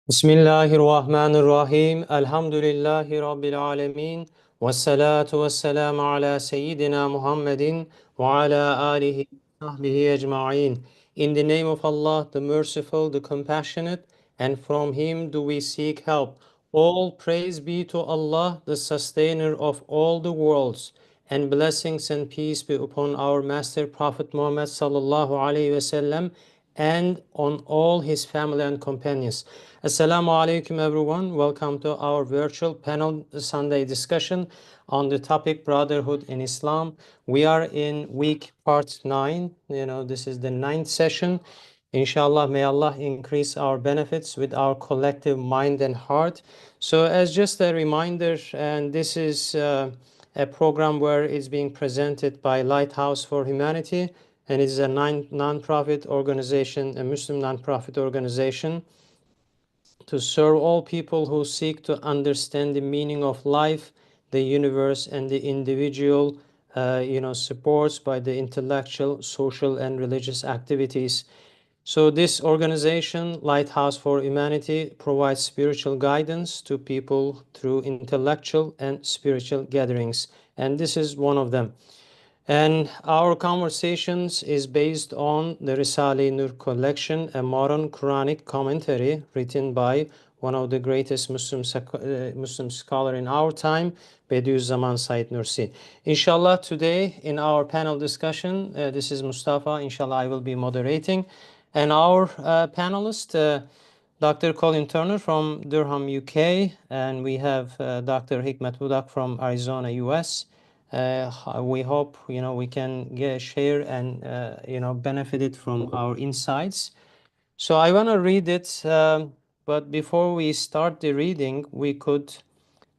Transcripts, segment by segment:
Bismillahirrahmanirrahim. Elhamdülillahi Rabbil alemin. Vessalatu vesselamu ala seyyidina Muhammedin ve ala alihi ve sahbihi ecma'in. In the name of Allah, the merciful, the compassionate, and from Him do we seek help. All praise be to Allah, the sustainer of all the worlds, and blessings and peace be upon our Master Prophet Muhammad sallallahu alaihi wasallam and on all his family and companions. Assalamu alaikum everyone. Welcome to our virtual panel Sunday discussion on the topic Brotherhood in Islam. We are in week part 9. This is the ninth session. Inshallah, may Allah increase our benefits with our collective mind and heart. So as just a reminder, and this is a program where it's being presented by Lighthouse for Humanity, and it is a non-profit organization, a Muslim non-profit organization to serve all people who seek to understand the meaning of life, the universe, and the individual, supports by the intellectual, social, and religious activities. So this organization, Lighthouse for Humanity, provides spiritual guidance to people through intellectual and spiritual gatherings, and this is one of them. And our conversations is based on the Risale-i Nur collection, a modern Quranic commentary written by one of the greatest Muslim scholar in our time, Bediüzzaman Said Nursi. Inshallah, today in our panel discussion, this is Mustafa. Inshallah, I will be moderating. And our panelist, Dr. Colin Turner from Durham, UK, and we have Dr. Hikmet Budak from Arizona, US. We hope we can share and benefit it from our insights. So I want to read it, but before we start the reading, we could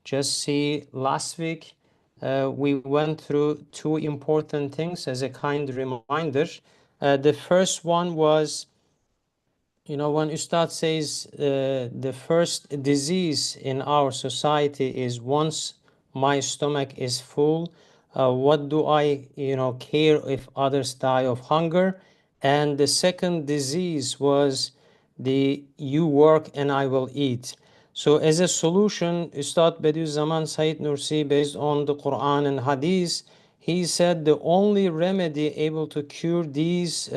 just see last week we went through two important things as a kind reminder. The first one was, when Ustad says the first disease in our society is once my stomach is full, what do I, care if others die of hunger? And the second disease was the you work and I will eat. So as a solution, Ustad Bediüzzaman Said Nursi, based on the Quran and Hadith, he said the only remedy able to cure these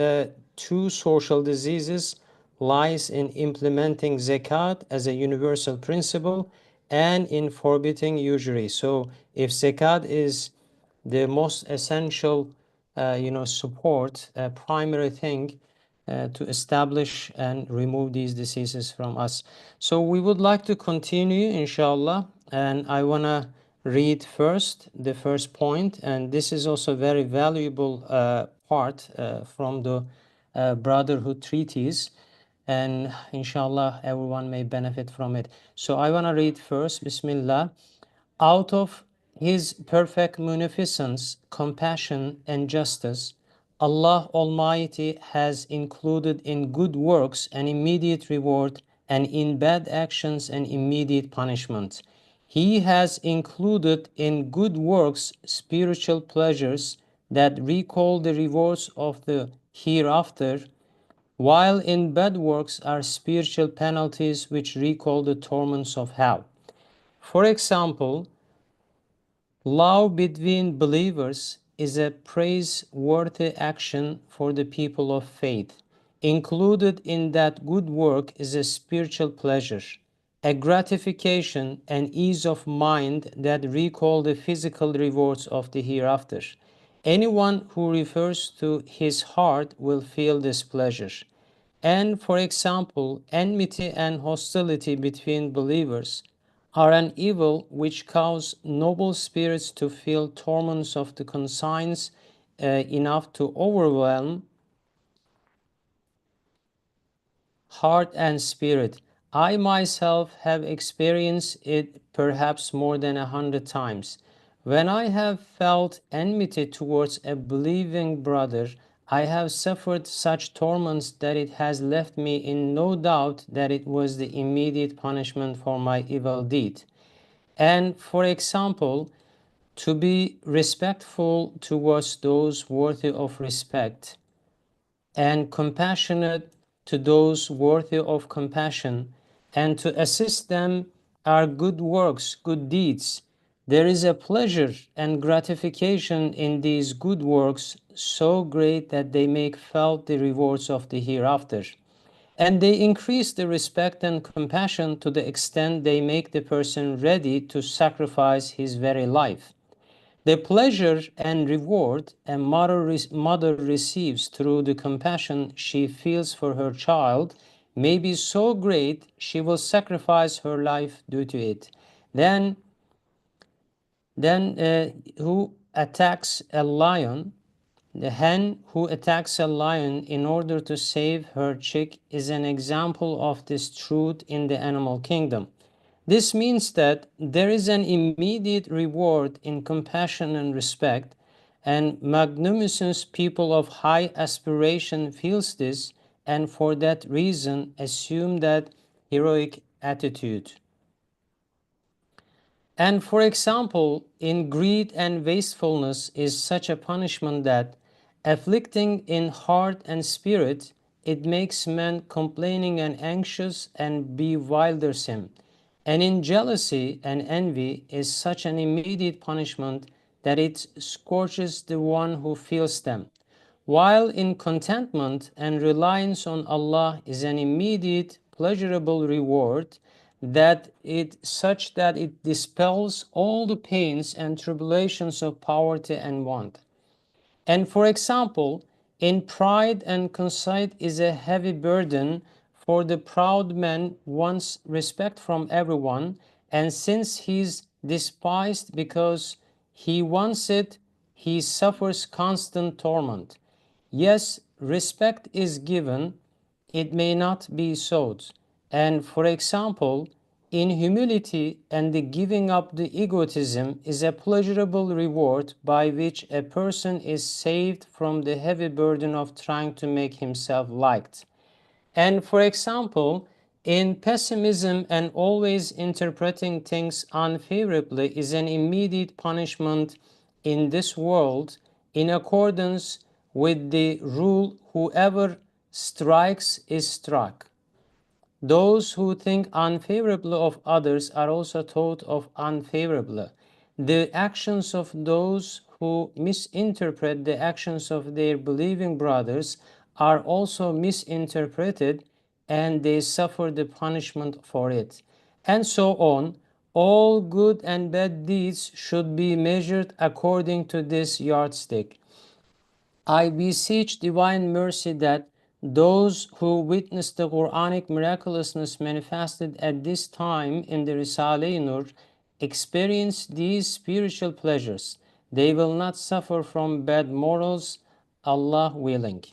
two social diseases lies in implementing zakat as a universal principle and in forbidding usury. So if zakat is the most essential, support, primary thing to establish and remove these diseases from us. So we would like to continue, inshallah, and I want to read first the first point, and this is also very valuable part from the Brotherhood treatise, and inshallah everyone may benefit from it. So I want to read first, Bismillah. Out of His perfect munificence, compassion, and justice, Allah Almighty has included in good works an immediate reward and in bad actions an immediate punishment. He has included in good works spiritual pleasures that recall the rewards of the hereafter, while in bad works are spiritual penalties which recall the torments of hell. For example, love between believers is a praiseworthy action for the people of faith. Included in that good work is a spiritual pleasure, a gratification and ease of mind that recall the physical rewards of the hereafter. Anyone who refers to his heart will feel this pleasure. And for example, enmity and hostility between believers are an evil which cause noble spirits to feel torments of the conscience enough to overwhelm heart and spirit. I myself have experienced it perhaps more than 100 times. When I have felt enmity towards a believing brother, I have suffered such torments that it has left me in no doubt that it was the immediate punishment for my evil deed. And for example, to be respectful towards those worthy of respect and compassionate to those worthy of compassion and to assist them are good works, good deeds. There is a pleasure and gratification in these good works so great that they make felt the rewards of the hereafter. And they increase the respect and compassion to the extent they make the person ready to sacrifice his very life. The pleasure and reward a mother receives through the compassion she feels for her child may be so great she will sacrifice her life due to it. Then, who attacks a lion, the hen who attacks a lion in order to save her chick is an example of this truth in the animal kingdom. This means that there is an immediate reward in compassion and respect, and magnanimous people of high aspiration feels this, and for that reason assume that heroic attitude. And for example, in greed and wastefulness is such a punishment that, afflicting in heart and spirit, it makes man complaining and anxious and bewilders him. And in jealousy and envy is such an immediate punishment that it scorches the one who feels them. While in contentment and reliance on Allah is an immediate pleasurable reward, that it such that it dispels all the pains and tribulations of poverty and want. And for example, in pride and conceit is a heavy burden, for the proud man wants respect from everyone, and since he is despised because he wants it, he suffers constant torment. Yes, respect is given, it may not be sought. And for example, in humility and the giving up the egotism is a pleasurable reward by which a person is saved from the heavy burden of trying to make himself liked. And for example, in pessimism and always interpreting things unfavorably is an immediate punishment in this world in accordance with the rule whoever strikes is struck. Those who think unfavorably of others are also thought of unfavorably. The actions of those who misinterpret the actions of their believing brothers are also misinterpreted, and they suffer the punishment for it. And so on. All good and bad deeds should be measured according to this yardstick. I beseech divine mercy that those who witness the Quranic miraculousness manifested at this time in the Risale-i Nur experience these spiritual pleasures. They will not suffer from bad morals, Allah willing.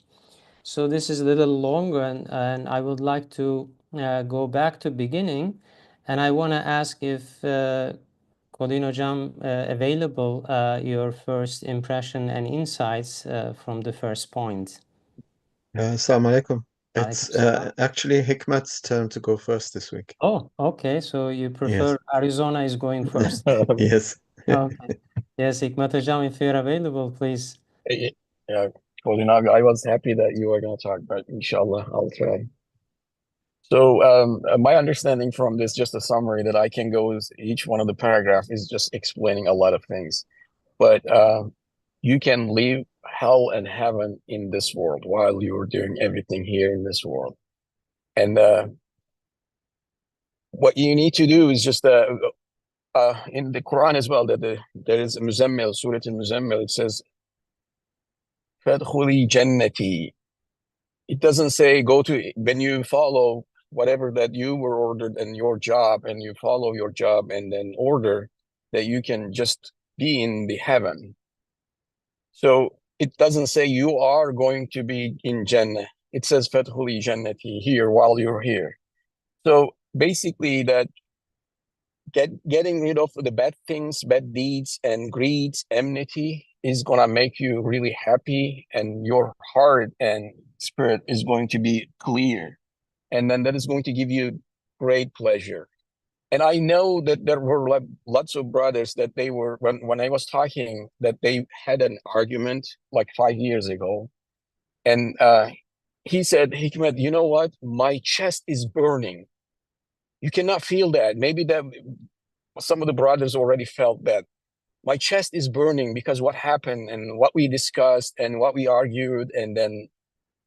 So this is a little longer, and I would like to go back to beginning, and I want to ask if Colin Hocam, available your first impression and insights from the first point. Assalamu alaikum. Alaikum It's salam. actually Hikmat's turn to go first this week. Oh, okay. So you Yes. prefer Arizona is going first. Yes. Okay. Yes, Hikmat Hocam, if you're available, please. Yeah, Colin, I was happy that you were going to talk, but inshallah, I'll try. So, my understanding from this, just a summary that I can go is each one of the paragraph is just explaining a lot of things. But you can leave hell and heaven in this world while you're doing everything here in this world. And what you need to do is just in the Quran as well, that there is Muzammil, Surah Al-Muzammil, it says, فَادْخُلِي جَنَّتِي. It doesn't say go to, when you follow whatever that you were ordered in your job and you follow your job and then order, that you can just be in the heaven. So it doesn't say you are going to be in Jannah. It says Fathuli Jannati here while you're here. So basically that getting rid of the bad things, bad deeds and greeds, enmity is gonna make you really happy, and your heart and spirit is going to be clear. And then that is going to give you great pleasure. And I know that there were lots of brothers that they were, when I was talking, that they had an argument like 5 years ago. And he said, Hikmet, you know what? My chest is burning. You cannot feel that. Maybe that some of the brothers already felt that my chest is burning because what happened and what we discussed and what we argued, and then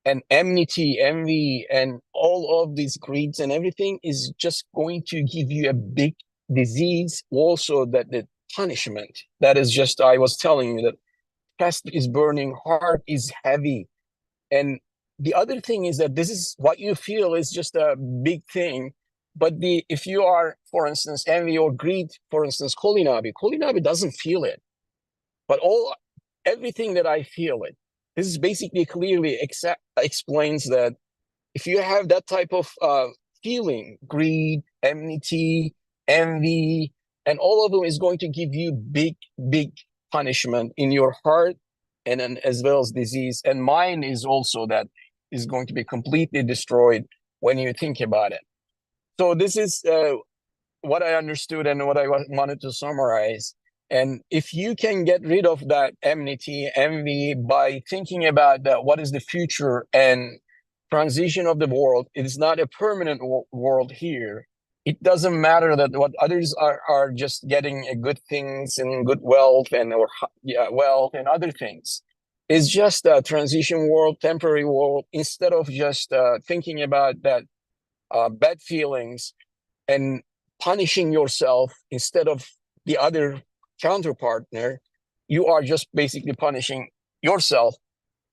and enmity, envy, and all of these greeds and everything is just going to give you a big disease. Also, that the punishment that is just, I was telling you that chest is burning, heart is heavy. And the other thing is that this is what you feel is just a big thing. But the if you are, for instance, envy or greed, for instance, Kulinabi doesn't feel it. But everything that I feel it. This is basically clearly explains that if you have that type of feeling, greed, enmity, envy, and all of them is going to give you big, big punishment in your heart, and then as well as disease. And mine is also that is going to be completely destroyed when you think about it. So this is what I understood and what I wanted to summarize. And if you can get rid of that enmity, envy by thinking about that, what is the future and transition of the world, it is not a permanent world here. It doesn't matter that what others are just getting good things and good wealth and or wealth and other things. It's just a transition world, temporary world. Instead of just thinking about that bad feelings and punishing yourself instead of the other counterpartner, you are just basically punishing yourself.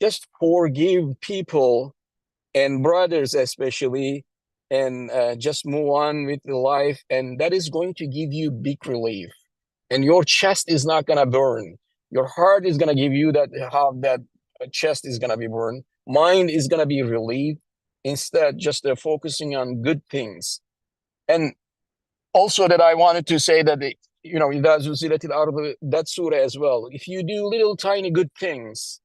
Just forgive people and brothers especially, and just move on with the life, and that is going to give you big relief. And your chest is not going to burn. Your heart is going to give you that, how that chest is going to be burned. Mind is going to be relieved. Instead, just focusing on good things. And also that I wanted to say that that surah as well. If you do little tiny good things,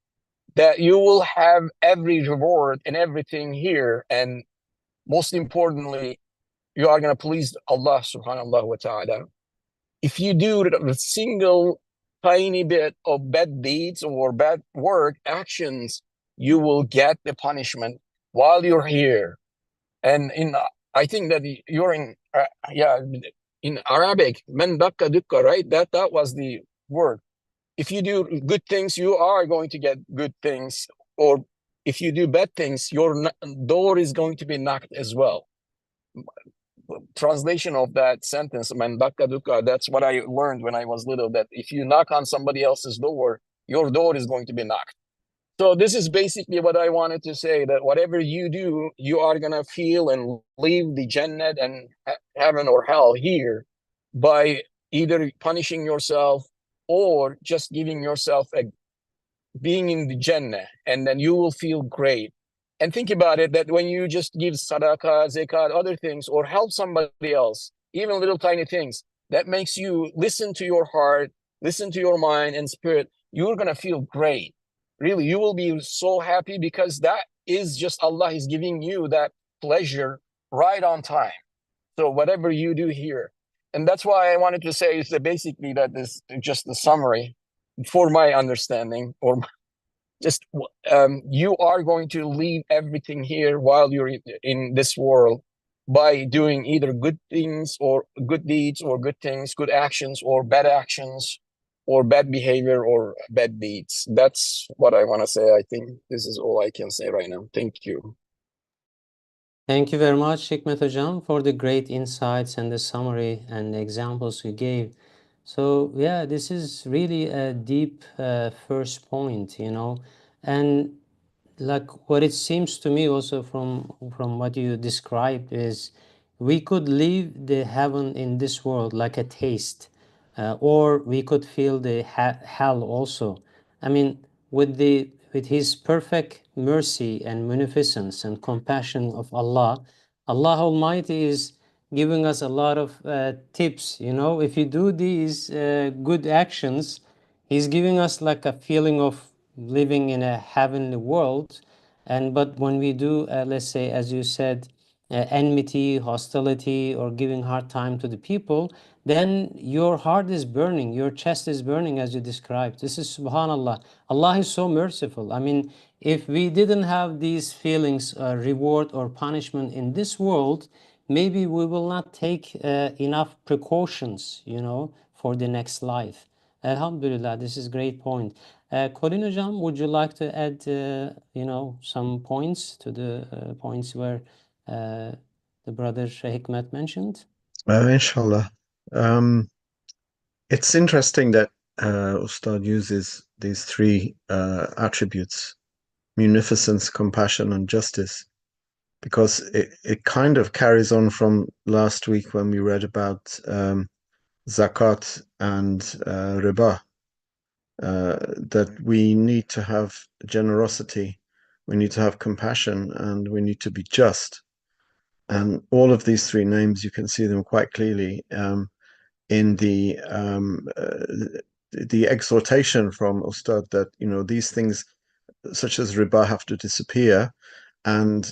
that you will have every reward and everything here, and most importantly, you are going to please Allah subhanahu wa ta'ala. If you do a single tiny bit of bad deeds or bad work actions, you will get the punishment while you're here. And I think that you're in Arabic, man dakka dukka, right? That was the word. If you do good things, you are going to get good things. Or if you do bad things, your door is going to be knocked as well. Translation of that sentence, man dakka dukka, that's what I learned when I was little, that if you knock on somebody else's door, your door is going to be knocked. So this is basically what I wanted to say, that whatever you do, you are going to feel and leave the Jannah and heaven or hell here by either punishing yourself or just giving yourself being in the Jannah, and then you will feel great. And think about it, that when you just give sadaqah, zakat, other things, or help somebody else, even little tiny things, that makes you listen to your heart, listen to your mind and spirit, you're going to feel great. Really, you will be so happy, because that is just Allah is giving you that pleasure right on time. So whatever you do here, and that's why I wanted to say is that basically that is just the summary for my understanding, or just you are going to leave everything here while you're in this world by doing either good things or good deeds, or good things, good actions, or bad actions, or bad behavior, or bad deeds. That's what I want to say. I think this is all I can say right now. Thank you. Thank you very much, Hikmet Hocam, for the great insights and the summary and the examples you gave. So yeah, this is really a deep first point, and like what it seems to me also from what you described is we could leave the heaven in this world like a taste, or we could feel the hell also. I mean, with his perfect mercy and munificence and compassion of Allah, Allah Almighty is giving us a lot of tips. If you do these good actions, He's giving us like a feeling of living in a heavenly world. But when we do, let's say, as you said, enmity, hostility, or giving hard time to the people, then your heart is burning, your chest is burning, as you described. This is subhanallah. Allah is so merciful. I mean, if we didn't have these feelings, reward or punishment in this world, maybe we will not take enough precautions, for the next life. Alhamdulillah, this is great point. Colin Hocam, would you like to add, some points to the points where the brother Hikmet mentioned? Inshallah. It's interesting that Ustad uses these three attributes: munificence, compassion, and justice, because it kind of carries on from last week when we read about zakat and riba, that we need to have generosity, we need to have compassion, and we need to be just. And all of these three names, you can see them quite clearly in the exhortation from Ustad that these things such as riba have to disappear, and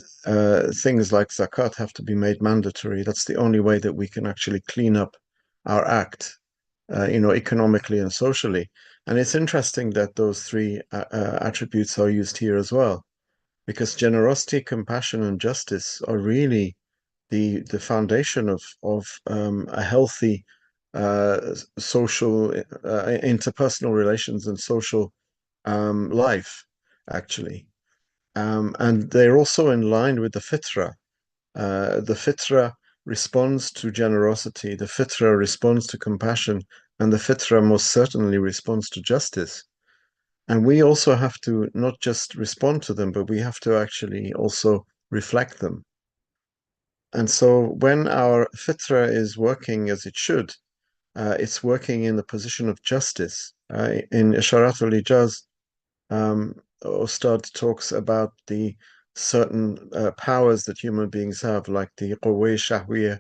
things like zakat have to be made mandatory. That's the only way that we can actually clean up our act, economically and socially. And it's interesting that those three attributes are used here as well, because generosity, compassion, and justice are really the foundation of a healthy social interpersonal relations and social life, actually. And they're also in line with the fitra. The fitra responds to generosity, the fitra responds to compassion, and the fitra most certainly responds to justice. And we also have to not just respond to them, but we have to actually also reflect them. And so when our fitra is working as it should, it's working in the position of justice. In Isharatul Ijaz, Ustad talks about the certain powers that human beings have, like the Quwway Shahwiyya,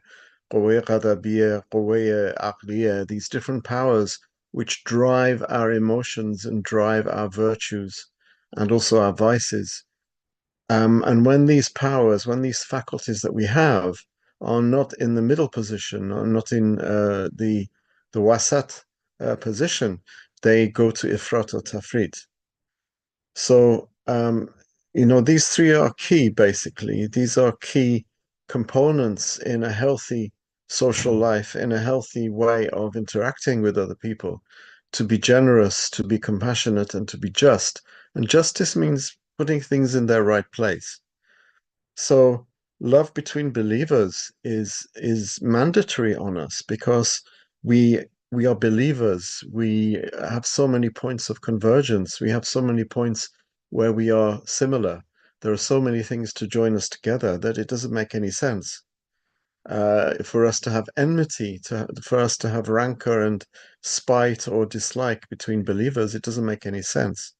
Quwway Ghadabiyya, Quwway Aqliyya, these different powers which drive our emotions and drive our virtues and also our vices. And when these powers, when these faculties that we have are not in the middle position, are not in the wasat position, they go to ifrat or tafrit. So, these three are key, basically. These are key components in a healthy social life, in a healthy way of interacting with other people, to be generous, to be compassionate, and to be just. And justice means putting things in their right place. So love between believers is mandatory on us because we are believers. We have so many points of convergence. We have so many points where we are similar. There are so many things to join us together that it doesn't make any sense for us to have enmity, for us to have rancor and spite or dislike between believers. It doesn't make any sense.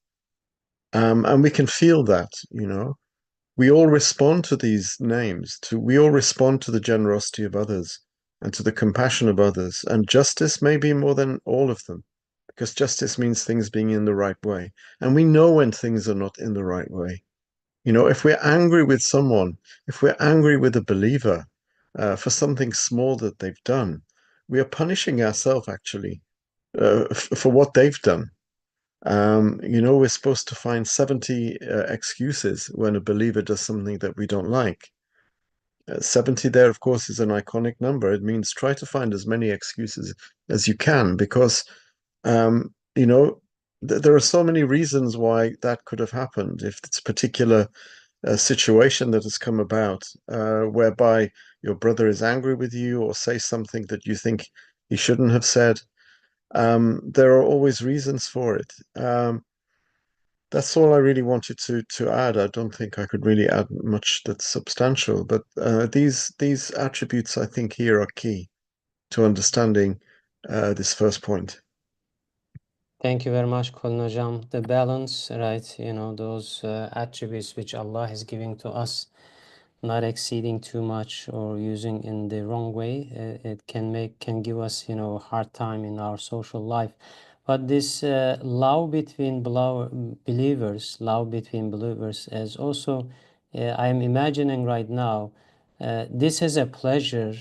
And we can feel that. We all respond to these names, we all respond to the generosity of others and to the compassion of others. And justice may be more than all of them, because justice means things being in the right way. And we know when things are not in the right way. If we're angry with someone, if we're angry with a believer for something small that they've done, we are punishing ourselves actually for what they've done. We're supposed to find 70 excuses when a believer does something that we don't like. 70 there, of course, is an iconic number. It means try to find as many excuses as you can because, there are so many reasons why that could have happened. If it's a particular situation that has come about whereby your brother is angry with you or say something that you think he shouldn't have said, there are always reasons for it. That's all I really wanted to add. I don't think I could really add much that's substantial, but these attributes I think here are key to understanding this first point. Thank you very much, Colin Hocam. The balance, right? Those attributes which Allah is giving to us, not exceeding too much or using in the wrong way, it can give us, a hard time in our social life. But this love between believers, love between believers, is also, I am imagining right now, this is a pleasure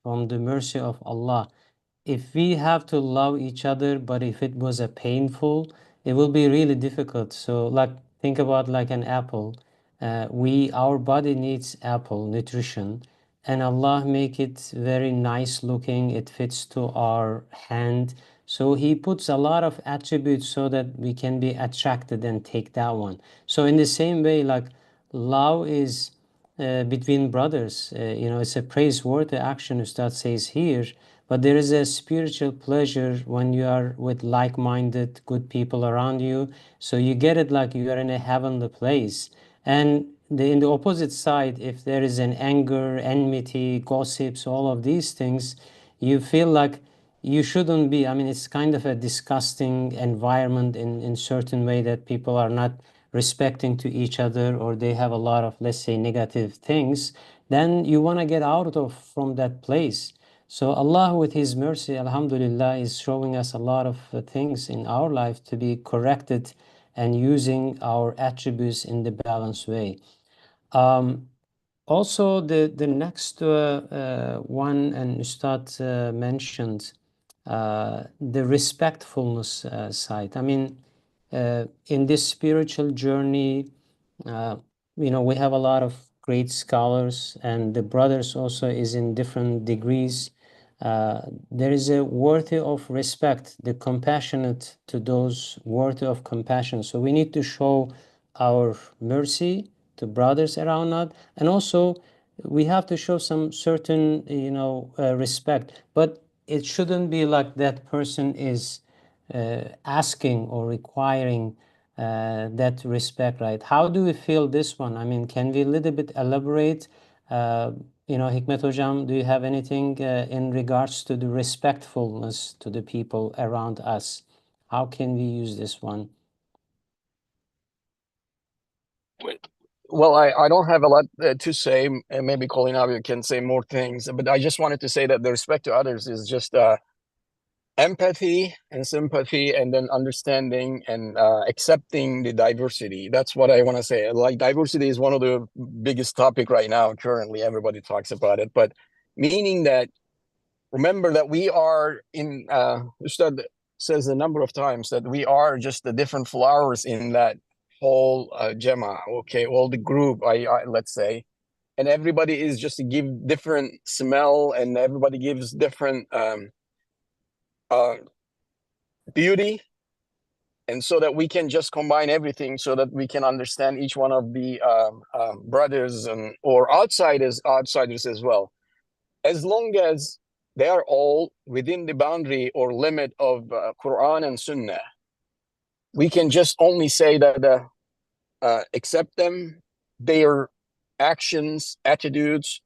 from the mercy of Allah. If we have to love each other, but if it was a painful, it will be really difficult. So like think about like an apple. Our body needs apple nutrition, and Allah make it very nice looking. It fits to our hand. So He puts a lot of attributes so that we can be attracted and take that one. So in the same way, like love is between brothers, it's a praiseworthy action, Ustad says here. But there is a spiritual pleasure when you are with like-minded, good people around you. So you get it like you are in a heavenly place. And in the opposite side, if there is an anger, enmity, gossips, all of these things, you feel like you shouldn't be. I mean, it's kind of a disgusting environment in certain way that people are not respecting to each other, or they have a lot of, let's say, negative things. Then you want to get out of from that place. So Allah, with His mercy, Alhamdulillah, is showing us a lot of things in our life to be corrected and using our attributes in the balanced way. Also, the next one, and Ustad mentioned the respectfulness side. I mean, in this spiritual journey, uh, we have a lot of great scholars, and the brothers also is in different degrees. There is a worthy of respect, the compassionate to those worthy of compassion. So we need to show our mercy to brothers around us, and also we have to show some certain, respect. But it shouldn't be like that person is asking or requiring that respect, right? How do we feel this one? I mean, can we a little bit elaborate? Hikmet Hocam, do you have anything in regards to the respectfulness to the people around us? How can we use this one? Well, I don't have a lot to say, and maybe Colin Abby can say more things, but I just wanted to say that the respect to others is just empathy and sympathy, and then understanding and accepting the diversity. That's what I want to say. Like, diversity is one of the biggest topic right now. Currently, everybody talks about it, but meaning that, remember that we are in, Ustad says a number of times that we are just the different flowers in that whole Jama, okay, all the group, let's say, and everybody is just to give different smell, and everybody gives different uh, beauty, and so that we can just combine everything so that we can understand each one of the brothers and or outsiders as well, as long as they are all within the boundary or limit of Quran and Sunnah. We can just only say that accept them, their actions, attitudes,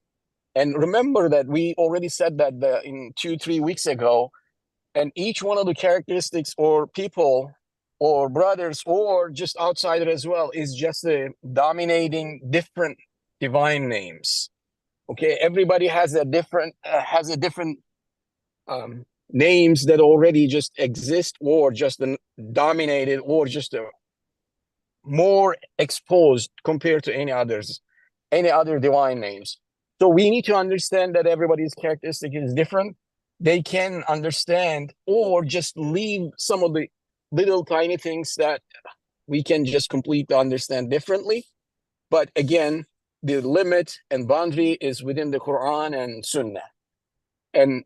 and remember that we already said that in 2-3 weeks ago. And each one of the characteristics or people or brothers or just outsider as well is just a dominating different divine names. Okay, everybody has a different names that already just exist, or just dominated, or just more exposed compared to any other divine names. So we need to understand that everybody's characteristic is different. They can understand or just leave some of the little tiny things that we can just completely understand differently. But again, the limit and boundary is within the Quran and Sunnah. And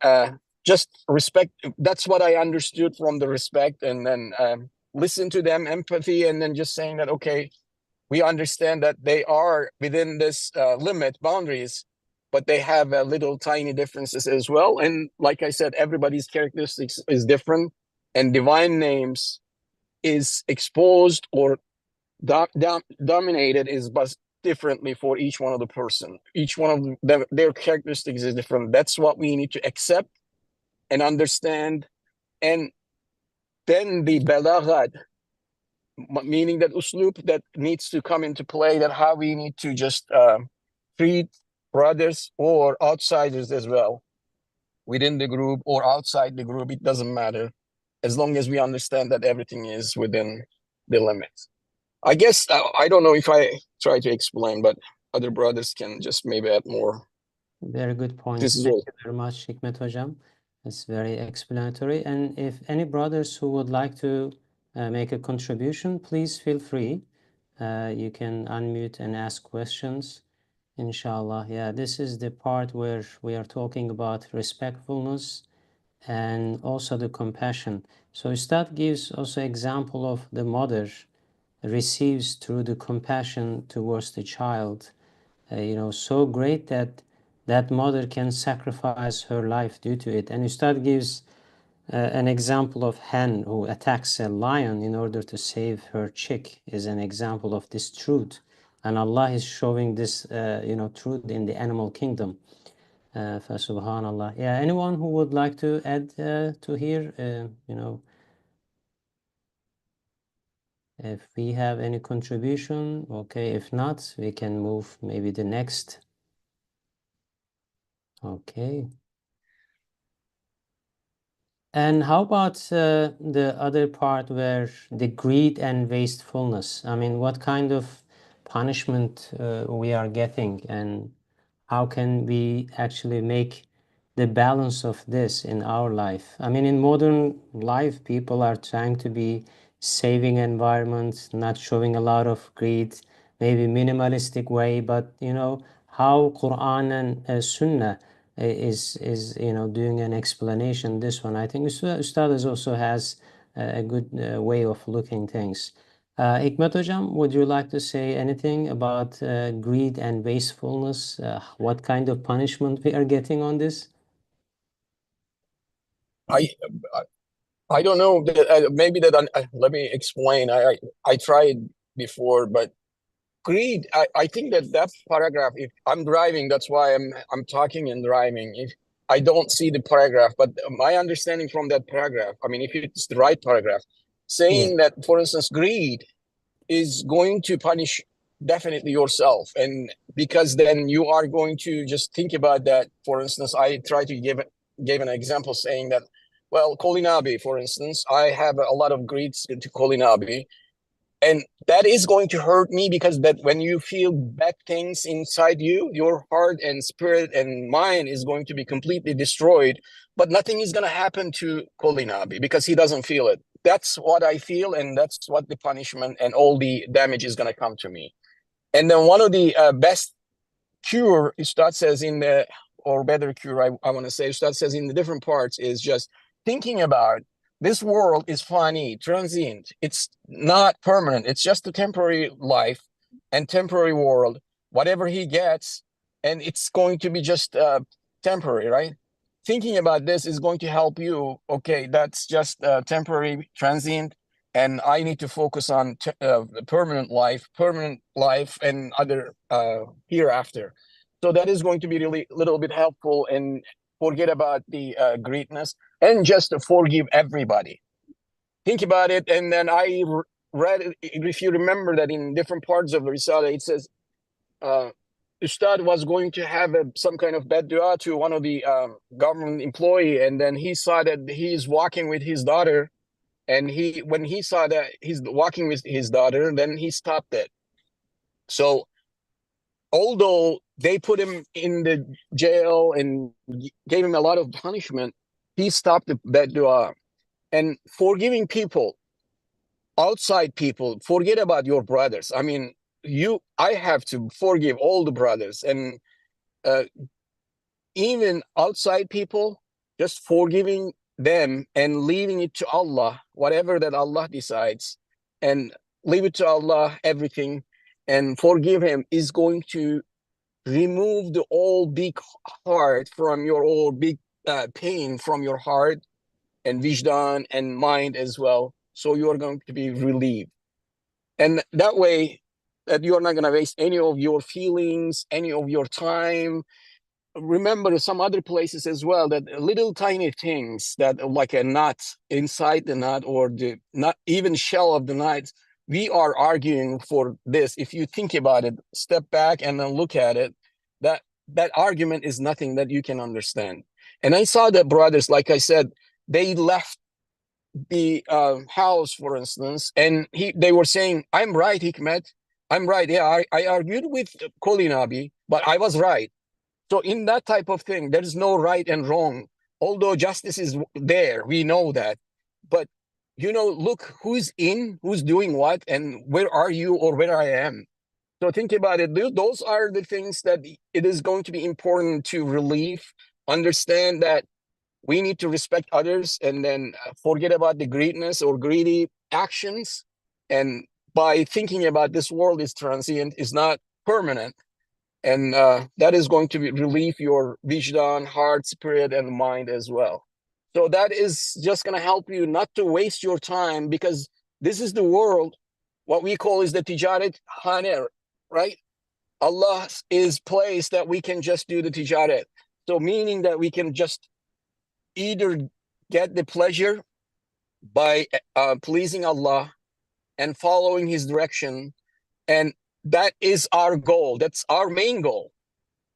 just respect. That's what I understood from the respect, and then listen to them, empathy, and then just saying that, okay, we understand that they are within this limit boundaries, but they have little tiny differences as well. And like I said, everybody's characteristics is different, and divine names is exposed or dominated is but differently for each one of the person. Each one of them, their characteristics is different. That's what we need to accept and understand. And then the balaghat, meaning that uslub that needs to come into play, that how we need to just treat brothers or outsiders as well, within the group or outside the group, it doesn't matter, as long as we understand that everything is within the limits. I guess I don't know if I try to explain, but other brothers can just maybe add more. Very good This points. is Thank all. you very much, Hikmet Hocam. It's very explanatory. And if any brothers who would like to make a contribution, please feel free. You can unmute and ask questions. Inshallah. Yeah, this is the part where we are talking about respectfulness and also the compassion. So Ustad gives also example of the mother receives through the compassion towards the child, so great that that mother can sacrifice her life due to it. And Ustad gives an example of hen who attacks a lion in order to save her chick is an example of this truth. And Allah is showing this, truth in the animal kingdom. Subhanallah. Yeah, anyone who would like to add to here, if we have any contribution, okay. If not, we can move maybe the next. Okay. And how about the other part where the greed and wastefulness? I mean, what kind of punishment we are getting, and how can we actually make the balance of this in our life? I mean, in modern life, people are trying to be saving environment, not showing a lot of greed, maybe minimalistic way, but how Quran and Sunnah is doing an explanation. This one, I think Ustad also has a good way of looking things. Hikmet Hocam, would you like to say anything about greed and wastefulness? What kind of punishment we are getting on this? I I don't know that, maybe that let me explain. I tried before, but greed. I think that that paragraph. If I'm driving, that's why I'm talking and driving. If I don't see the paragraph, but my understanding from that paragraph, I mean, if it's the right paragraph, Yeah. saying that, for instance, greed is going to punish definitely yourself, and because then you are going to just think about that. For instance, I try to give an example saying that, well, Kolinabi, for instance, I have a lot of greeds into Kolinabi, and that is going to hurt me, because that when you feel bad things inside you, your heart and spirit and mind is going to be completely destroyed, but nothing is going to happen to Kolinabi because he doesn't feel it. That's what I feel, and that's what the punishment and all the damage is going to come to me. And then one of the best cure, Ustad says in the, or better cure, I want to say, Ustad says in the different parts, is just thinking about this world is funny, transient. It's not permanent. It's just a temporary life and temporary world. Whatever he gets, and it's going to be just temporary, right? Thinking about this is going to help you. Okay, that's just temporary, transient, and I need to focus on permanent life, and other hereafter. So that is going to be really a little bit helpful, and forget about the greatness, and just forgive everybody. Think about it, and then I read, if you remember that in different parts of the Risala, it says uh, Ustad was going to have some kind of bad dua to one of the government employee, and then he saw that he's walking with his daughter, and when he saw that he's walking with his daughter, then he stopped it. So although they put him in the jail and gave him a lot of punishment, he stopped the bad dua. And forgiving people, outside people, forget about your brothers. I mean, I have to forgive all the brothers, and uh, even outside people, just forgiving them and leaving it to Allah, whatever that Allah decides, and leave it to Allah everything, and forgive him, is going to remove the all big heart from your, all big pain from your heart and vijdan and mind as well. So you are going to be relieved, and that way that you are not going to waste any of your feelings, any of your time. Remember some other places as well, that little tiny things, that like a nut inside the nut, or the not even shell of the nut, we are arguing for this. If you think about it, step back and then look at it, that argument is nothing that you can understand. And I saw that brothers, like I said, they left the house, for instance, and they were saying, I'm right, Hikmet, I'm right. Yeah, I argued with Kolinabi, but I was right. So in that type of thing, there is no right and wrong. Although justice is there, we know that. But look who's in, who's doing what, and where are you or where I am. So think about it. Those are the things that it is going to be important to relieve, understand that we need to respect others, and then forget about the greediness or greedy actions. And by thinking about this world is transient, is not permanent, and that is going to relieve your vision, heart, spirit, and mind as well. So that is just going to help you not to waste your time, because this is the world, what we call is the tijaret haner, right? Allah is place that we can just do the tijaret. So meaning that we can just either get the pleasure by pleasing Allah and following His direction, and that is our goal. That's our main goal.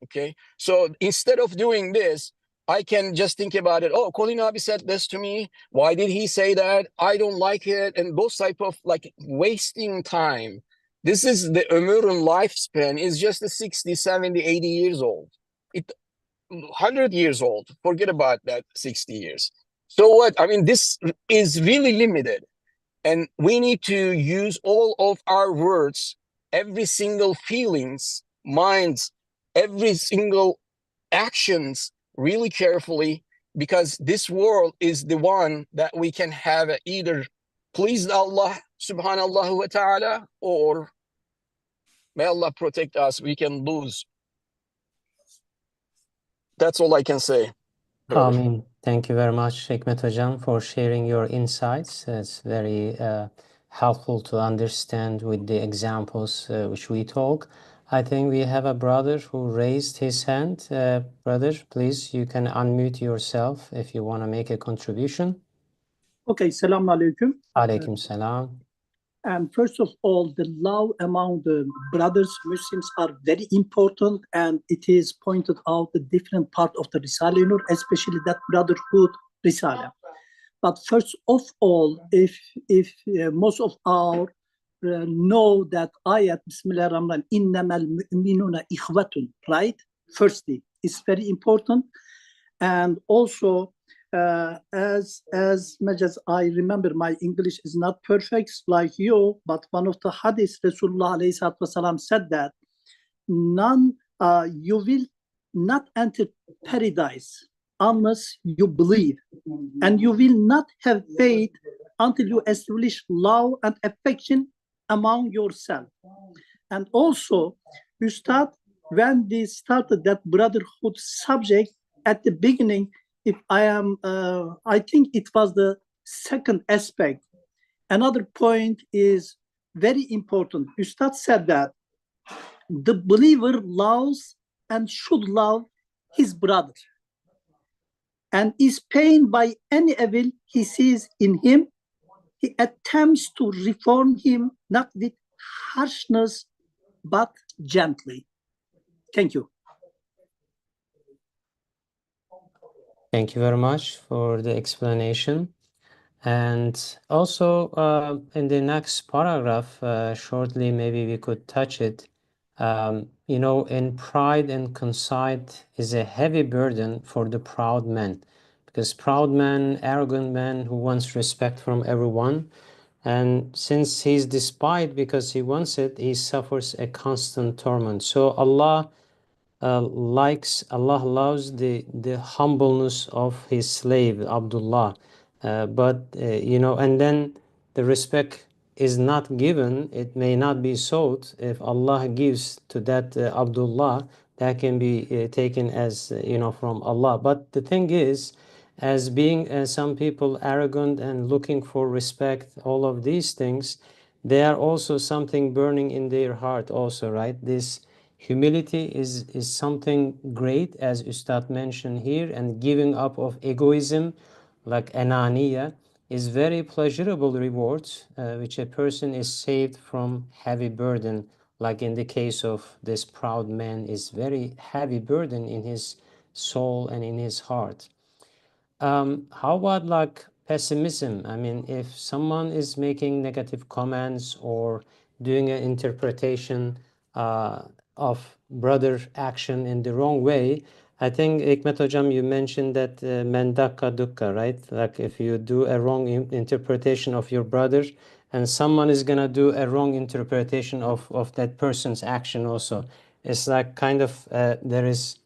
Okay, so instead of doing this, I can just think about it. Oh, Colin Abi said this to me. Why did he say that? I don't like it. And those type of like wasting time. This is the Umurun lifespan is just a 60, 70, 80 years old. It 100 years old. Forget about that 60 years. So what? I mean, this is really limited. And we need to use all of our words, every single feelings, minds, every single actions really carefully, because this world is the one that we can have either pleased Allah subhanahu wa ta'ala, or may Allah protect us, we can lose. That's all I can say. Amin. Thank you very much, Hikmet Hocam, for sharing your insights. It's very helpful to understand with the examples which we talk. I think we have a brother who raised his hand. Brother, please, you can unmute yourself if you want to make a contribution. Okay, Selamun Aleyküm. Alaikum salam. And first of all, the love among the brothers Muslims are very important, and it is pointed out the different part of the Risale-i Nur, especially that brotherhood Risale. But first of all, if most of our know that ayat Bismillah ar-Rahman innamal mu'minuna ikhwatun, right? Firstly, it's very important. And also, as much as I remember, my English is not perfect like you, but one of the hadiths, Rasulullah ﷺ said that you will not enter paradise unless you believe, and you will not have faith until you establish love and affection among yourself. And also, when they started that brotherhood subject at the beginning, I think it was the second aspect. Another point is very important. Ustad said that the believer loves and should love his brother, and is pained by any evil he sees in him. He attempts to reform him, not with harshness, but gently. Thank you. Thank you very much for the explanation. And also in the next paragraph, shortly, maybe we could touch it. In pride and conceit is a heavy burden for the proud man, because proud man, arrogant man who wants respect from everyone, and since he's despised because he wants it, he suffers a constant torment. So Allah loves the humbleness of his slave Abdullah, and then the respect is not given, it may not be sought. If Allah gives to that Abdullah, that can be taken as from Allah. But the thing is, as being some people arrogant and looking for respect, all of these things, they are also something burning in their heart also, right? This humility is something great, as Ustad mentioned here, and giving up of egoism, like ananiya, is very pleasurable rewards, which a person is saved from heavy burden, like in the case of this proud man, is very heavy burden in his soul and in his heart. How about like pessimism? I mean, if someone is making negative comments or doing an interpretation of brother action in the wrong way, I think Hikmet Hocam, you mentioned that men dakka dukka, right? Like if you do a wrong interpretation of your brother and someone is gonna do a wrong interpretation of that person's action also. It's like kind of there is,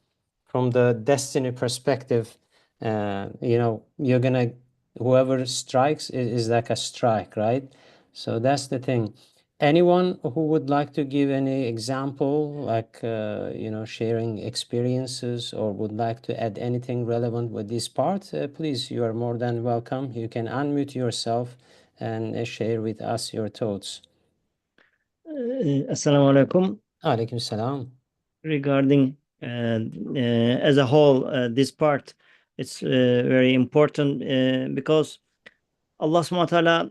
from the destiny perspective, you're gonna, whoever strikes is like a strike, right? So that's the thing. Anyone who would like to give any example, like sharing experiences, or would like to add anything relevant with this part, please, you are more than welcome. You can unmute yourself and share with us your thoughts. Assalamu alaikum. Alaikum salam. Regarding as a whole, this part, it's very important because Allah subhanahu wa ta'ala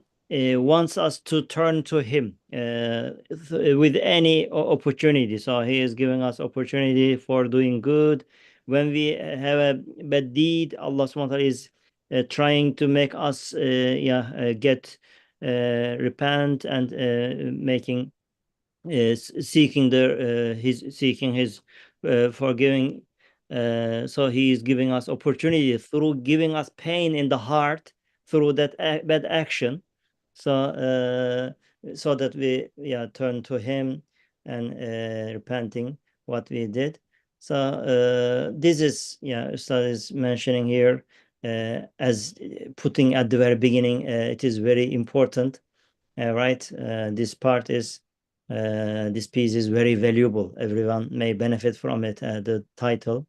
wants us to turn to Him with any opportunity. So He is giving us opportunity for doing good. When we have a bad deed, Allah subhanahu wa ta'ala is trying to make us get repent and making seeking his forgiving. So He is giving us opportunity through giving us pain in the heart through that bad action, so that we turn to Him and repenting what we did. So this is Ustad is mentioning here as putting at the very beginning. It is very important, right? This part is this piece is very valuable. Everyone may benefit from it. The title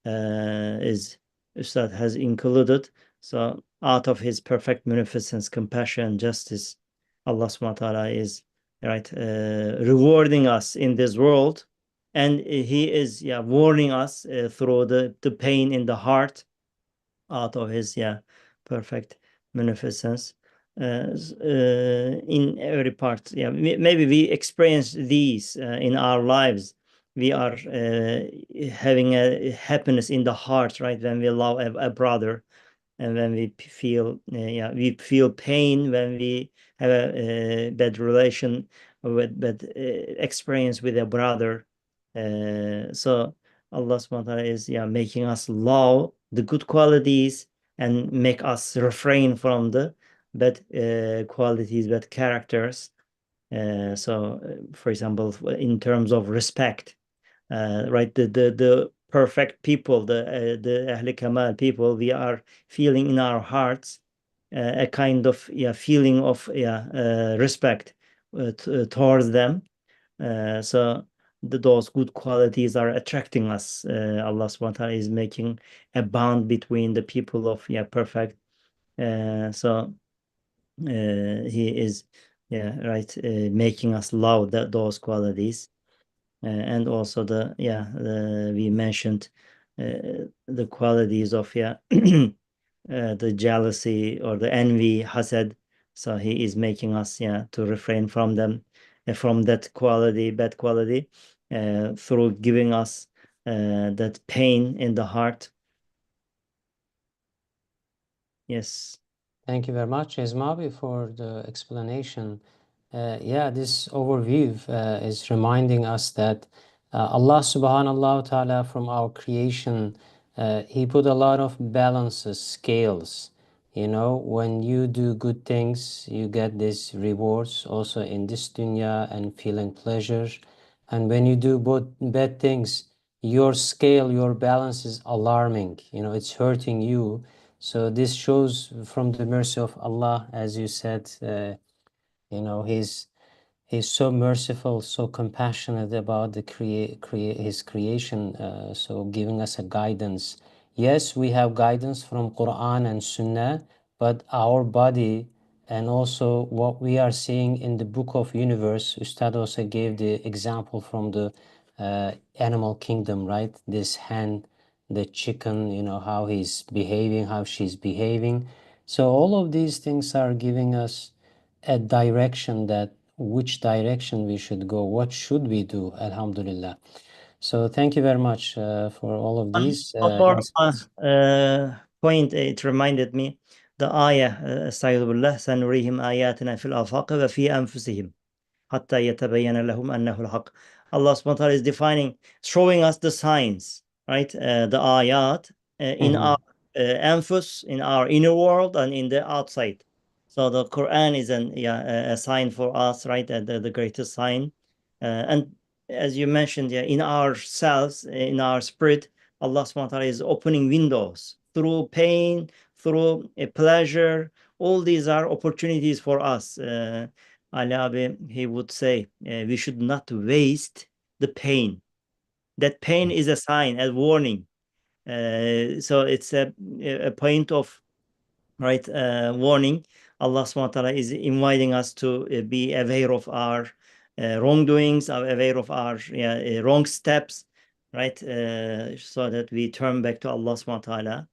is Ustad has included. So out of His perfect munificence, compassion, justice, Allah subhanahu wa ta'ala is rewarding us in this world, and He is warning us through the pain in the heart out of His perfect munificence. In every part, maybe we experience these in our lives. We are having a happiness in the heart, right, when we love a brother, and when we feel we feel pain when we have a bad relation with bad experience with a brother. So Allah subhanahu wa ta'ala is making us love the good qualities and make us refrain from the bad qualities, bad characters. So for example, in terms of respect, right, the perfect people, the Ahl Kamal people, we are feeling in our hearts a kind of feeling of respect towards them. So those good qualities are attracting us. Allah subhanahu wa ta'ala is making a bond between the people of perfect. So He is making us love those qualities. And also we mentioned the qualities of the jealousy or the envy, hasad. So He is making us to refrain from them, from that quality, bad quality, through giving us that pain in the heart. Yes. Thank you very much, Esmabi, for the explanation. This overview is reminding us that Allah subhanahu wa ta'ala, from our creation, He put a lot of balances, scales. When you do good things, you get these rewards also in this dunya and feeling pleasure. And when you do both bad things, your scale, your balance is alarming. It's hurting you. So this shows from the mercy of Allah, as you said, He's so merciful, so compassionate about His creation, so giving us a guidance. Yes, we have guidance from Quran and Sunnah, but our body and also what we are seeing in the Book of Universe, Ustad also gave the example from the animal kingdom, right? This hen, the chicken, how he's behaving, how she's behaving. So all of these things are giving us a direction, that which direction we should go, what should we do, alhamdulillah. So thank you very much for all of these One more insights. point, it reminded me the ayah, استعيذ بالله سنريهم آياتنا في الآفاق وفي أنفسهم حتى يتبين لهم أنه الحق. Allah subhanahu wa ta'ala is defining, showing us the signs, right? The ayat in our anfus, in our inner world and in the outside. So the Quran is a sign for us, right? The greatest sign. And as you mentioned, in ourselves, in our spirit, Allah subhanahu wa ta'ala is opening windows through pain, through a pleasure. All these are opportunities for us. Ali Abi, he would say, we should not waste the pain. That pain is a sign, a warning. So it's a point of warning. Allah subhanahu wa ta'ala is inviting us to be aware of our wrongdoings, aware of our wrong steps, right? So that we turn back to Allah subhanahu wa ta'ala.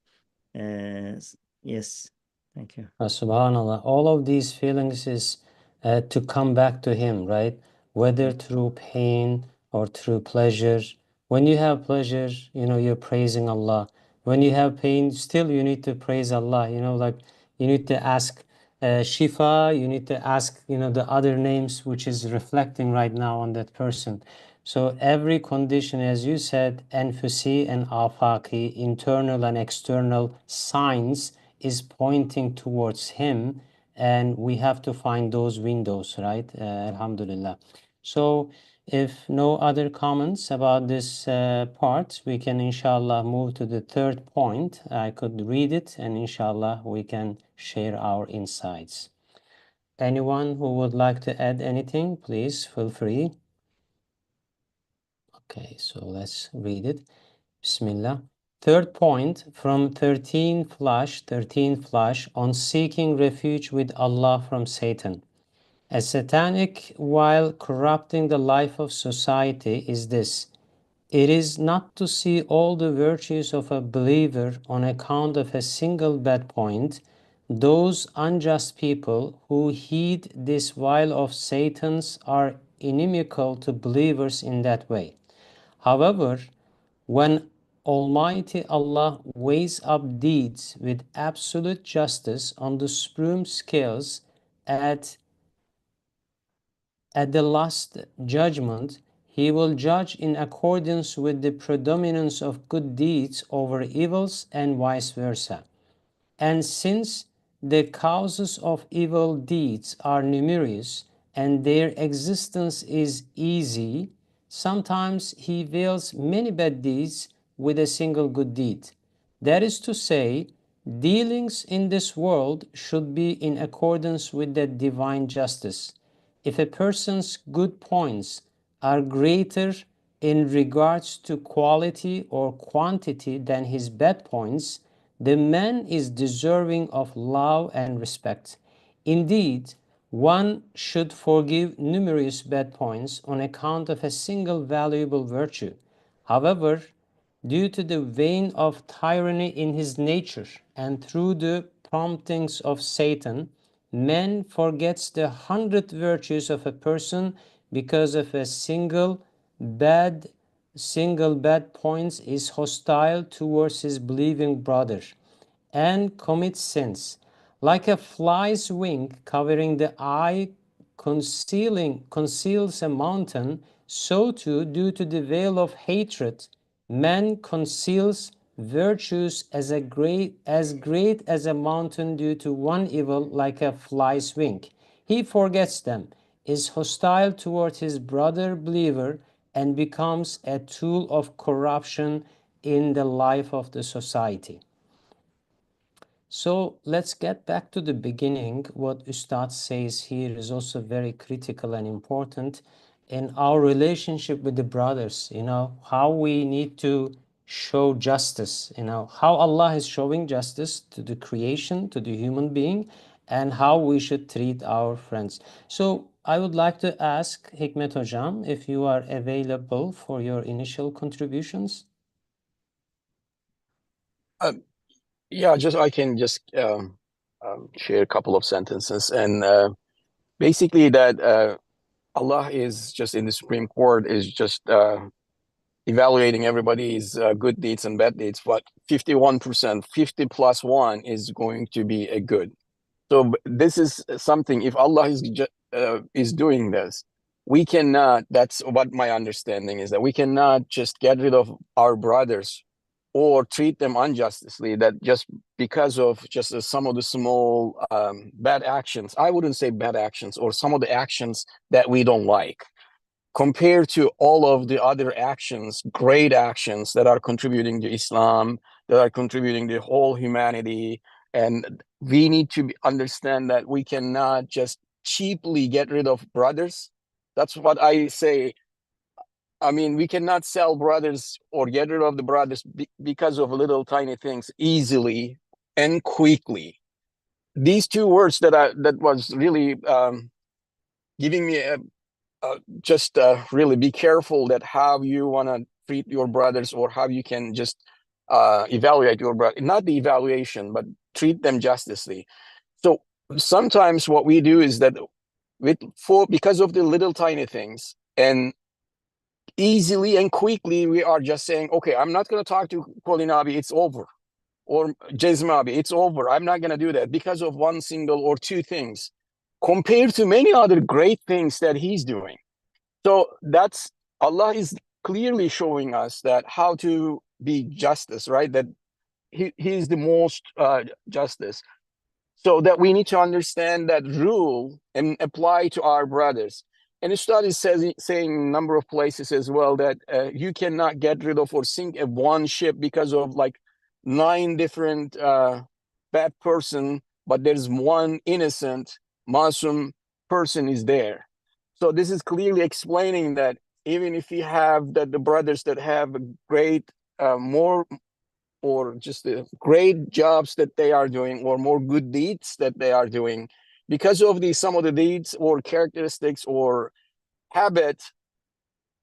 Yes, thank you. Subhanallah. All of these feelings is to come back to Him, right? Whether through pain or through pleasure. When you have pleasure, you're praising Allah. When you have pain, still you need to praise Allah. Like you need to ask Shifa, you need to ask, the other names which is reflecting right now on that person. So every condition, as you said, enfusi and afaki, internal and external signs, is pointing towards Him, and we have to find those windows, right? Alhamdulillah. So if no other comments about this part, we can inshallah move to the third point. I could read it, and inshallah we can share our insights. Anyone who would like to add anything, please feel free. Okay, so let's read it. Bismillah. Third point from 13 flash on seeking refuge with Allah from Satan. A satanic while corrupting the life of society is this. It is not to see all the virtues of a believer on account of a single bad point. Those unjust people who heed this while of Satan's are inimical to believers in that way. However, when Almighty Allah weighs up deeds with absolute justice on the supreme scales at the last judgment, He will judge in accordance with the predominance of good deeds over evils and vice versa. And since the causes of evil deeds are numerous and their existence is easy, sometimes He veils many bad deeds with a single good deed. That is to say, dealings in this world should be in accordance with the divine justice. If a person's good points are greater in regards to quality or quantity than his bad points, the man is deserving of love and respect. Indeed, one should forgive numerous bad points on account of a single valuable virtue. However, due to the vein of tyranny in his nature and through the promptings of Satan, man forgets the 100 virtues of a person because of a single bad point is hostile towards his believing brother and commits sins. Like a fly's wing covering the eye conceals a mountain, so too, due to the veil of hatred, man conceals virtues as great as a mountain due to one evil, like a fly's wing. He forgets them, is hostile toward his brother believer, and becomes a tool of corruption in the life of the society. So let's get back to the beginning. What Ustad says here is also very critical and important in our relationship with the brothers, how we need to show justice, how Allah is showing justice to the creation, to the human being, and how we should treat our friends. So I would like to ask Hikmet Hocam if you are available for your initial contributions. Yeah, I can just share a couple of sentences, and basically that Allah is just in the Supreme Court is just evaluating everybody's good deeds and bad deeds, but 51%, 50 plus 1 is going to be a good. So this is something, if Allah is doing this, we cannot, that's what my understanding is, that we cannot just get rid of our brothers or treat them unjustly, that just because of just some of the small bad actions, I wouldn't say bad actions, or some of the actions that we don't like, compared to all of the other actions, great actions that are contributing to Islam, that are contributing to whole humanity. And we need to understand that we cannot just cheaply get rid of brothers. That's what I say. I mean, we cannot sell brothers or get rid of the brothers because of little tiny things easily and quickly. These two words that was really giving me just really be careful that how you want to treat your brothers, or how you can just evaluate your brother, not the evaluation, but treat them justly. So sometimes what we do is that because of the little tiny things, and easily and quickly we are just saying, okay, I'm not going to talk to Kolinabi, it's over, or Jezmabi, it's over, I'm not going to do that because of one single or two things, compared to many other great things that he's doing. So that's, Allah is clearly showing us that how to be justice, right? That he is the most justice. So that we need to understand that rule and apply to our brothers. And the study saying a number of places as well that you cannot get rid of or sink one ship because of like 9 different bad person, but there's one innocent Muslim person is there. So this is clearly explaining that even if you have the brothers that have a great more, or just the great jobs that they are doing, or more good deeds that they are doing, because of some of the deeds or characteristics or habit,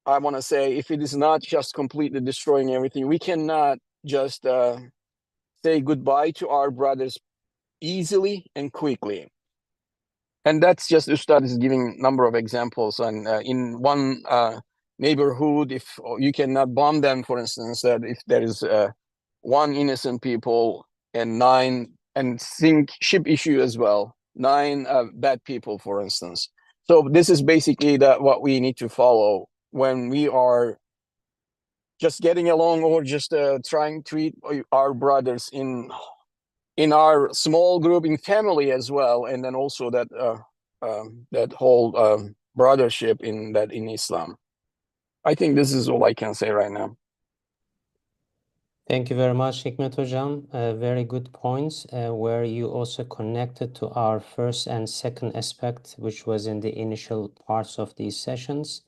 I want to say, if it is not just completely destroying everything, we cannot just say goodbye to our brothers easily and quickly. And that's just Ustad is giving a number of examples. And in one neighborhood, if you cannot bomb them, for instance, that if there is one innocent people and 9, and sink ship issue as well, 9 bad people, for instance. So this is basically what we need to follow when we are just getting along, or just trying to treat our brothers in our small group, in family as well, and then also that that whole brothership in Islam. I think this is all I can say right now. Thank you very much, Hikmet Hocam. Very good points, where you also connected to our first and second aspect, which was in the initial parts of these sessions.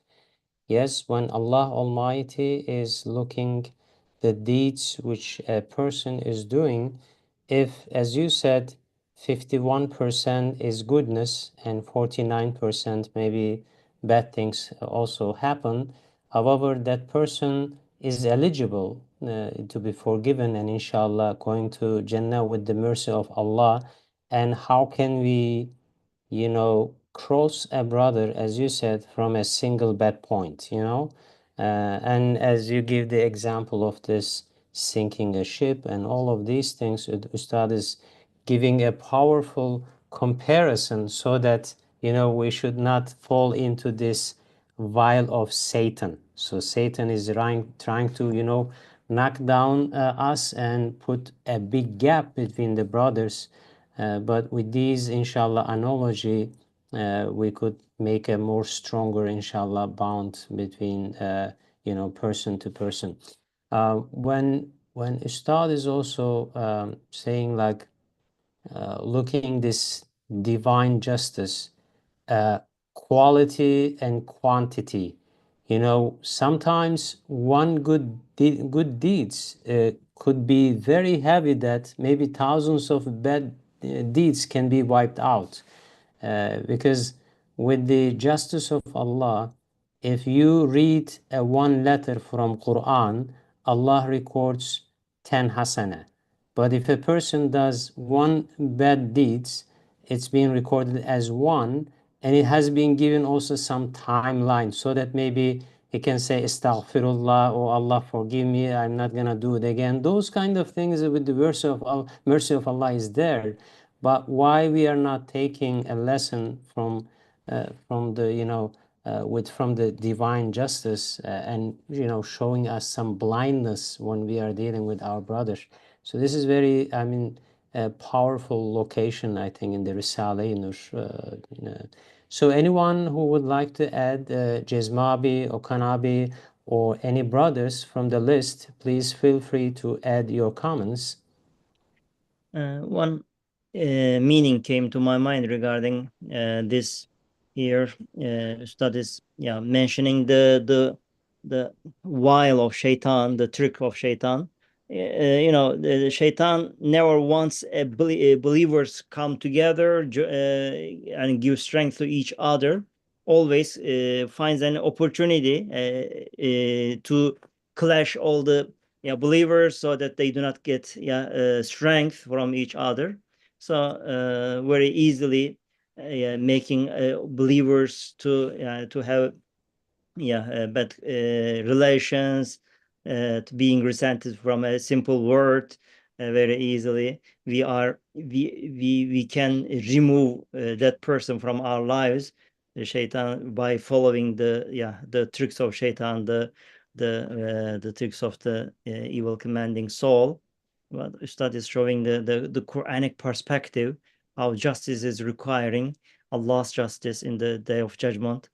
Yes, when Allah Almighty is looking the deeds which a person is doing, if, as you said, 51% is goodness and 49% maybe bad things also happen, however, that person is eligible to be forgiven and inshallah going to Jannah with the mercy of Allah. And how can we, cross a brother, as you said, from a single bad point, and as you give the example of this sinking a ship and all of these things, Ustad is giving a powerful comparison so that, we should not fall into this vial of Satan. So Satan is trying to, knock down us and put a big gap between the brothers. But with these, inshallah, analogy, we could make a more stronger, inshallah, bond between, person to person. When Ustad is also saying like looking this divine justice, quality and quantity. Sometimes one good deeds could be very heavy that maybe thousands of bad deeds can be wiped out. Because with the justice of Allah, if you read one letter from Quran, Allah records 10 hasana. But if a person does one bad deeds, it's being recorded as one, and it has been given also some timeline so that maybe he can say astaghfirullah, or Allah forgive me, I'm not gonna do it again. Those kind of things with the mercy of Allah is there. But why we are not taking a lesson from the with from the divine justice, and showing us some blindness when we are dealing with our brothers. So this is very, I mean, a powerful location, I think, in the Risale-i Nur. So anyone who would like to add Jezmabi or Kanabi or any brothers from the list, please feel free to add your comments. One meaning came to my mind regarding this here studies, mentioning the wile of shaitan, the trick of shaitan. The shaitan never wants believers come together and give strength to each other. Always finds an opportunity to clash all the believers, so that they do not get strength from each other. So very easily making believers to have bad relations, to being resented from a simple word very easily. We can remove that person from our lives, the shaitan, by following the tricks of shaitan, the tricks of the evil commanding soul. Well, Ustad is showing the Quranic perspective, how justice is requiring Allah's justice in the day of judgment,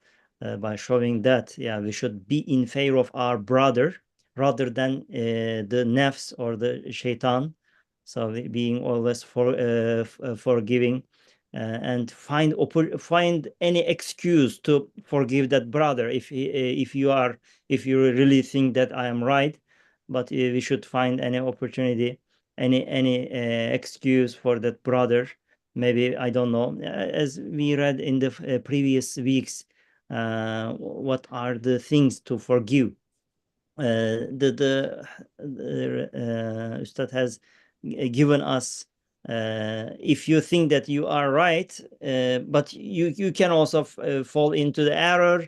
by showing that we should be in favor of our brother rather than the nafs or the shaitan. So being always forgiving, and find any excuse to forgive that brother if you really think that I am right. But we should find any opportunity, any excuse for that brother. Maybe, I don't know, as we read in the previous weeks, what are the things to forgive. The Ustad has given us, if you think that you are right, but you can also fall into the error,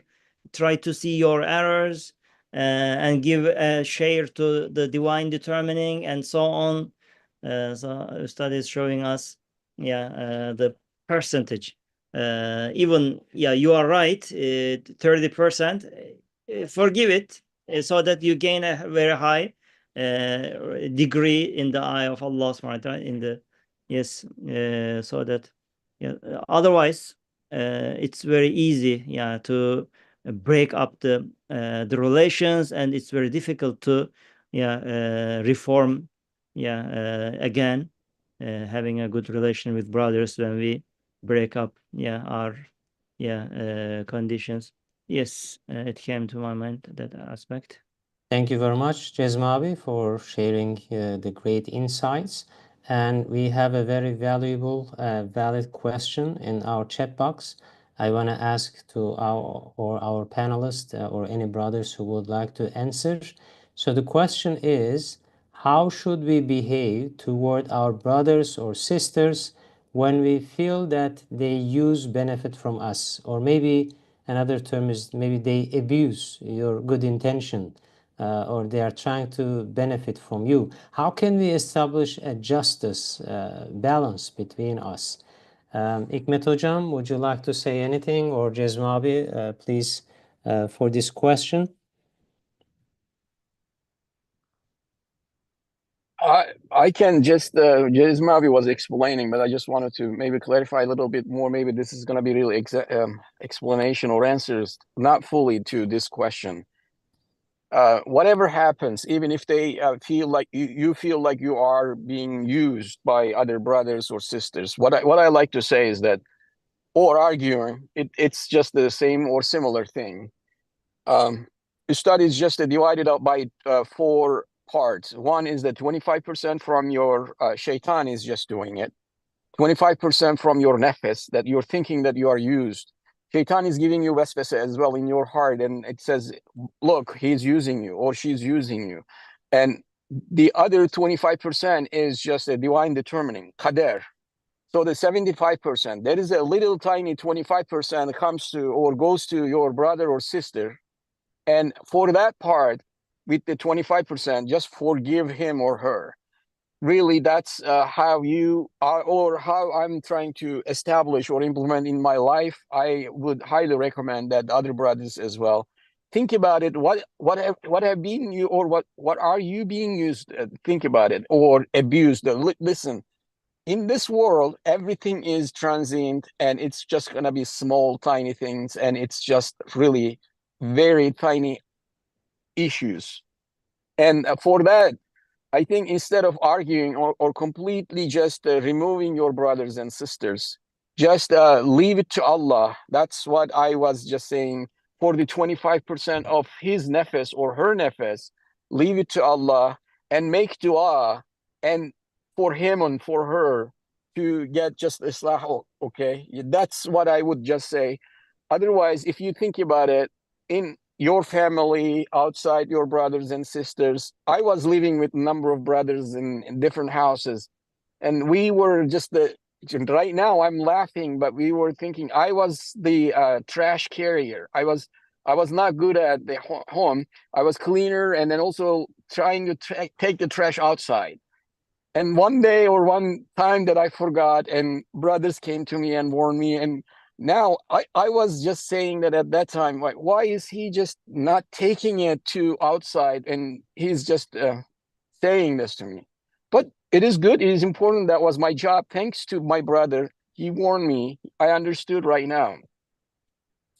try to see your errors and give a share to the divine determining, and so on. So Ustad is showing us the percentage. Even you are right, 30%, forgive it, so that you gain a very high degree in the eye of Allah subhanahu wa ta'ala, in the so that otherwise it's very easy to break up the relations, and it's very difficult to reform again, having a good relation with brothers when we break up our conditions. Yes, it came to my mind, that aspect. Thank you very much, Jezmabi, for sharing the great insights. And we have a very valuable, valid question in our chat box. I want to ask to our panelists or any brothers who would like to answer. So the question is, how should we behave toward our brothers or sisters when we feel that they use benefit from us? Or maybe another term is maybe they abuse your good intention. Or they are trying to benefit from you. How can we establish a justice balance between us? Hikmet Hocam, would you like to say anything, or Jezmabi, please, for this question? I can just, Mavi was explaining, but I just wanted to maybe clarify a little bit more. Maybe this is going to be really explanation or answers, not fully to this question. Whatever happens, even if they feel like you feel like you are being used by other brothers or sisters, what I like to say is that, or arguing, it's just the same or similar thing. The study is just divided up by 4 parts. One is that 25% from your shaitan is just doing it. 25% from your nefes, that you're thinking that you are used. Shaitan is giving you waswasa as well in your heart, and it says, look, he's using you or she's using you. And the other 25% is just a divine determining, qadar. So the 75%, there is a little tiny 25% that comes to or goes to your brother or sister. And for that part, with the 25%, just forgive him or her. really that's how you are, or how I'm trying to establish or implement in my life, I would highly recommend that other brothers as well think about it. What have been you, or what are you being used? Think about it, or abused. Listen, in this world, everything is transient, and it's just gonna be small, tiny things, and it's just really very tiny issues. And for that, I think instead of arguing, or completely just removing your brothers and sisters, just leave it to Allah. That's what I was just saying. For the 25% of his nefes or her nefes, leave it to Allah and make dua, and for him and for her to get just islah. Okay, that's what I would just say. Otherwise, if you think about it, in your family, outside your brothers and sisters, I was living with a number of brothers in different houses, and we were just right now I'm laughing, but we were thinking I was the trash carrier. I was not good at the home. I was cleaner, and then also trying to take the trash outside. And one day or one time that I forgot, and brothers came to me and warned me. And now I was just saying that at that time, like, why is he just not taking it to outside? And he's just saying this to me. But it is good. It is important. That was my job. Thanks to my brother. He warned me. I understood right now.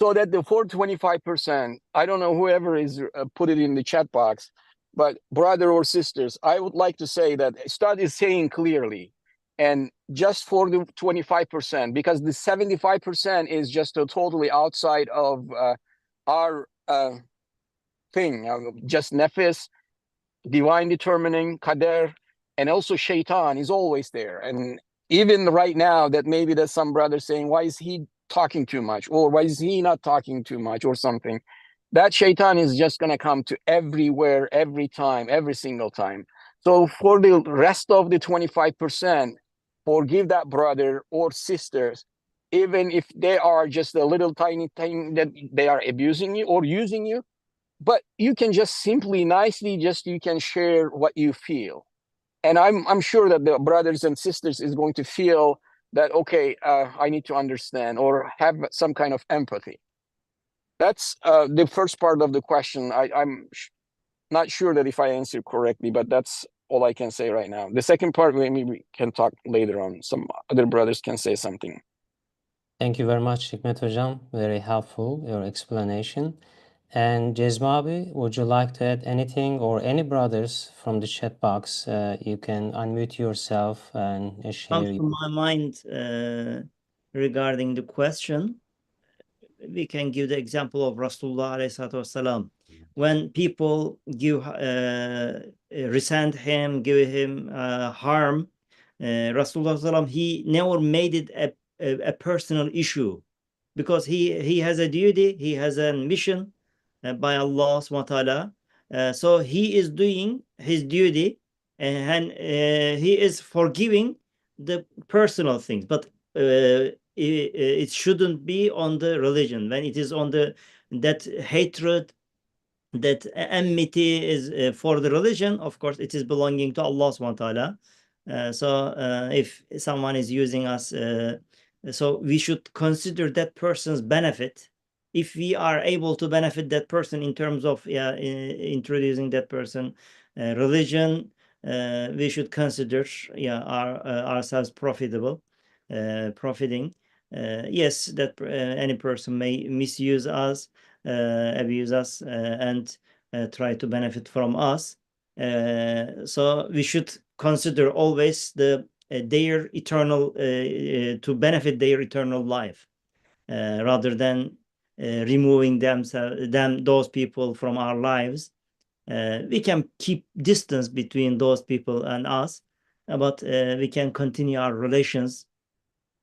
So that the 425%, I don't know whoever is put it in the chat box, but brother or sisters, I would like to say that start is saying clearly, and just for the 25%, because the 75% is just totally outside of our thing, just nefis, divine determining, qadar, and also shaitan is always there. And even right now, that maybe there's some brother saying, why is he talking too much, or why is he not talking too much, or something? That shaitan is just going to come to everywhere, every time, every single time. So for the rest of the 25%, forgive that brother or sisters, even if they are just a little tiny thing that they are abusing you or using you. But you can just simply, nicely, just you can share what you feel. And I'm sure that the brothers and sisters is going to feel that, okay, I need to understand or have some kind of empathy. That's the first part of the question. I'm not sure that if I answered correctly, but that's all I can say right now. The second part, maybe we can talk later on. Some other brothers can say something. Thank you very much, Hikmet Hocam. Very helpful, your explanation. And Cezmi, would you like to add anything, or any brothers from the chat box? You can unmute yourself and Comes share. to my mind regarding the question. We can give the example of Rasulullah ﷺ. When people resent him, give him harm, Rasulullah ﷺ, he never made it a personal issue, because he has a duty, he has a mission by Allah subhanahu wa ta'ala. So he is doing his duty, and he is forgiving the personal things, but it shouldn't be on the religion. When it is on that hatred, that enmity is for the religion, of course it is belonging to Allah subhanahu wa ta'ala. So if someone is using us, so we should consider that person's benefit. If we are able to benefit that person in terms of introducing that person religion, we should consider ourselves profiting. Yes, that any person may misuse us, abuse us, and try to benefit from us. So we should consider always their eternal to benefit their eternal life, rather than removing those people from our lives. We can keep distance between those people and us, but we can continue our relations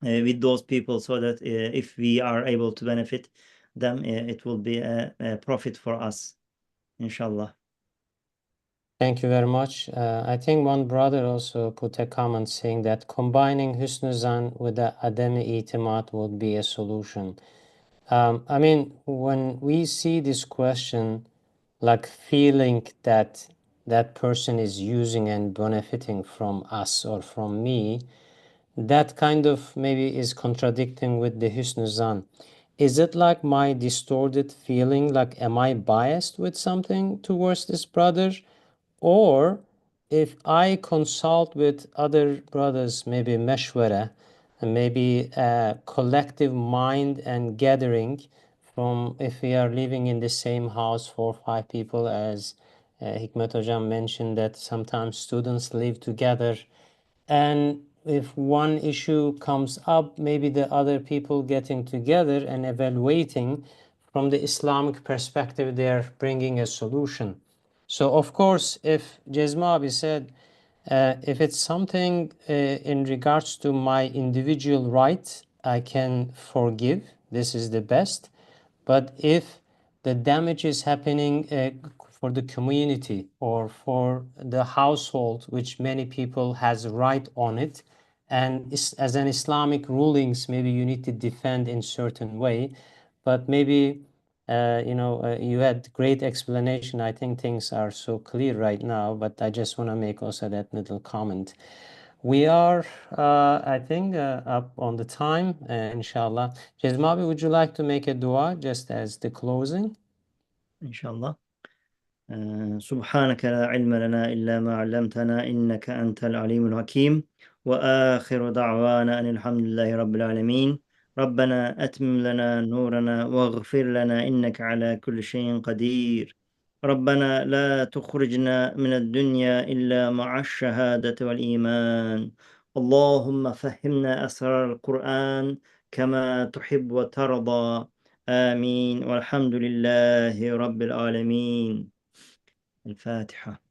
with those people, so that if we are able to benefit them, it will be a profit for us, inshallah. Thank you very much. I think one brother also put a comment saying that combining Hüsnü Zan with the Ademi İtimat would be a solution. I mean, when we see this question, like feeling that that person is using and benefiting from us or from me, that kind of maybe is contradicting with the husn zan. Is it like my distorted feeling, like am I biased with something towards this brother? Or if I consult with other brothers, maybe meshwara, and maybe a collective mind and gathering from, if we are living in the same house, 4 or 5 people, as Hikmet Hocam mentioned that sometimes students live together, and if one issue comes up, maybe the other people getting together and evaluating from the Islamic perspective, they're bringing a solution. So of course, if Jezma said, if it's something in regards to my individual right, I can forgive. This is the best. But if the damage is happening for the community or for the household, which many people has right on it, and as an Islamic rulings, maybe you need to defend in certain way, but maybe you had great explanation. I think things are so clear right now, but I just want to make also that little comment. We are, I think, up on the time, inshallah. Jezmabi, would you like to make a dua just as the closing? Inshallah. سبحانك لا علم لنا إلا ما علمتنا إنك أنت العليم الحكيم وآخر دعوانا أن الحمد لله رب العالمين ربنا أتمم لنا نورنا واغفر لنا إنك على كل شيء قدير ربنا لا تخرجنا من الدنيا إلا مع الشهادة والإيمان اللهم فهمنا أسرار القرآن كما تحب وترضى آمين والحمد لله رب العالمين الفاتحة